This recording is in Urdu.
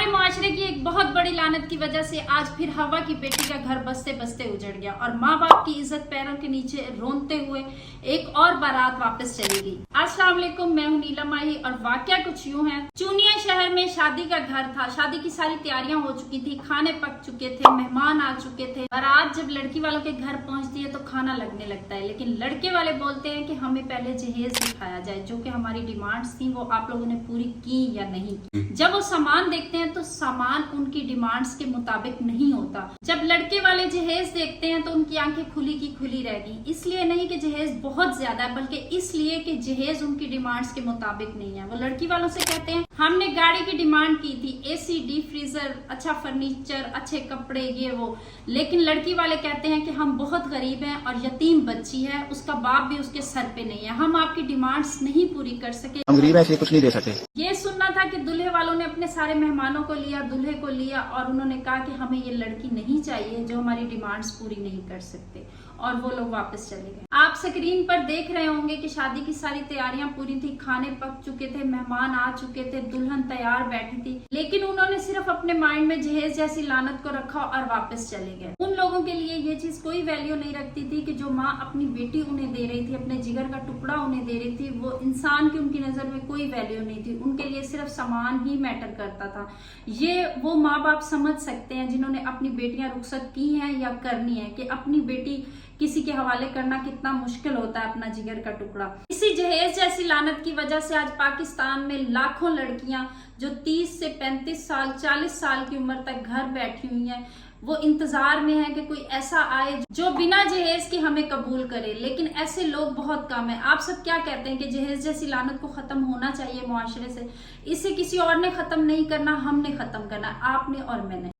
ہمارے معاشرے کی ایک بہت بڑی لعنت کی وجہ سے آج پھر ہوا کی بیٹی کا گھر بستے بستے اجڑ گیا اور ماں باپ کی عزت پیروں کے نیچے رونتے ہوئے ایک اور بارات واپس چلی گئی۔ السلام علیکم، میں ہوں نیلا ماہی اور واقعہ کچھ یوں ہے۔ چونیا شہر میں شادی کا گھر تھا، شادی کی ساری تیاریاں ہو چکی تھی، کھانے پک چکے تھے، مہمان آ چکے تھے۔ بارات جب لڑکی والوں کے گھر پہنچتی ہے تو کھانا لگنے لگتا ہے، لیکن لڑکے والے بولتے ہیں کہ ہمیں پہلے جہیز دکھایا جائے، جو کہ ہماری ڈیمانڈز تھیں وہ آپ لوگوں نے پوری کی یا نہیں کی۔ جب وہ سامان دیکھتے ہیں تو سامان ان کی ڈیمانڈز کے مطابق نہیں ہوتا۔ جب لڑکے والے جہیز دیکھتے ہیں تو ان کی آنکھیں کھلی کی کھلی رہ گئی، اس لیے نہیں کہ جہیز بہت زیادہ ہے بلکہ اس لیے کہ جہیز ان کی ڈیمانڈز کے مطابق نہیں ہے۔ وہ لڑکی والوں سے کہتے ہیں ہم نے گاڑی کی ڈیمانڈ کی تھی، اے سی، ڈی فریزر، اچھا فرنیچر، اچھے کپڑے، یہ وہ، لیکن لڑکی والے کہتے ہیں کہ ہم بہت غریب ہیں اور یتیم بچی ہے، اس کا باپ بھی اس کے سر پہ نہیں ہے، ہم آپ کی ڈیمانڈز نہیں پوری کر سکے۔ ہم غریب ہیں اس لیے کچھ نہیں دے سکتے۔ یہ سننا تھا کہ دلہے والوں نے اپنے سارے مہمانوں کو لیا، دلہے کو لیا اور انہوں نے کہا کہ ہمیں یہ لڑکی نہیں چاہیے جو ہماری ڈیمانڈز پوری نہیں کر سکتے، اور وہ لوگ واپس چلے گئے۔ آپ سکرین پر دیکھ رہے ہوں گے کہ شادی کی ساری تیاریاں پوری تھی، کھانے پک چکے تھے، مہمان آ چکے تھے، دلہن تیار بیٹھی تھی، لیکن انہوں نے صرف اپنے مائنڈ میں جہیز جیسی لعنت کو رکھا اور واپس چلے گئے۔ ان لوگوں کے لیے یہ چیز کوئی ویلیو نہیں رکھتی تھی کہ جو ماں اپنی بیٹی انہیں دے رہی تھی، اپنے جگر کا ٹکڑا انہیں دے رہی تھی، وہ انسان کی ان کی نظر میں کوئی ویلیو نہیں تھی، ان کے لیے صرف سامان ہی میٹر کرتا تھا۔ یہ وہ ماں باپ سمجھ سکتے ہیں جنہوں نے اپنی بیٹیاں رخصت کی ہیں یا کرنی ہے، کہ اپنی بیٹی کسی کے حوالے کرنا کتنا مشکل ہوتا ہے، اپنا جگر کا ٹکڑا۔ اسی جہیز جیسی لعنت کی وجہ سے آج پاکستان میں لاکھوں لڑکیاں جو 30 سے 35 سال 40 سال کی عمر تک گھر بیٹھی ہوئی ہیں، وہ انتظار میں ہے کہ کوئی ایسا آئے جو بنا جہیز کے ہمیں قبول کرے، لیکن ایسے لوگ بہت کم ہیں۔ آپ سب کیا کہتے ہیں کہ جہیز جیسی لعنت کو ختم ہونا چاہیے معاشرے سے؟ اسے کسی اور نے ختم نہیں کرنا، ہم نے ختم کرنا، آپ نے اور میں نے۔